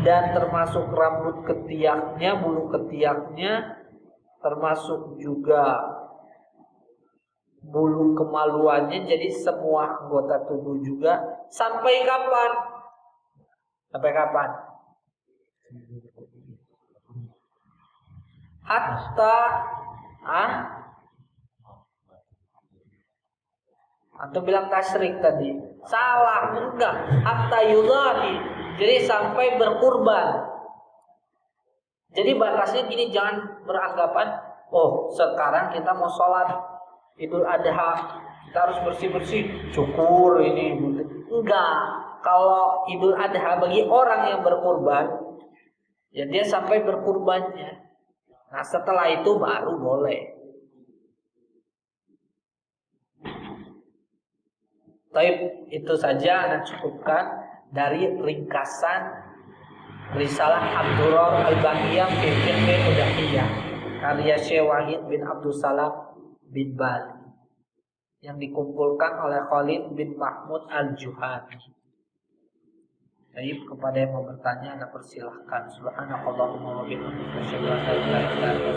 dan termasuk rambut ketiaknya, bulu ketiaknya, termasuk juga bulu kemaluannya, jadi semua anggota tubuh juga. Sampai kapan? Sampai kapan? Hatta Antum bilang tasyrik tadi. Salah, enggak. Hatta yudhahi. Jadi sampai berkurban. Jadi batasnya gini, jangan beranggapan oh sekarang kita mau sholat Idul Adha, kita harus bersih-bersih, cukur ini. Enggak. Kalau Idul Adha bagi orang yang berkurban, ya dia sampai berkurbannya. Nah setelah itu baru boleh. Taib, itu saja Anda cukupkan dari ringkasan Risalah Abdurrahman Al-Bahiyah fi Fiqh Udhiyah karya Syekh Wahid bin Abdul Salam bin Bali yang dikumpulkan oleh Khalid bin Mahmud Al-Juhani. Taib, kepada yang mau bertanya Anda persilahkan. Subhanakallahumma wa bihamdika asyhadu an la ilaha illa anta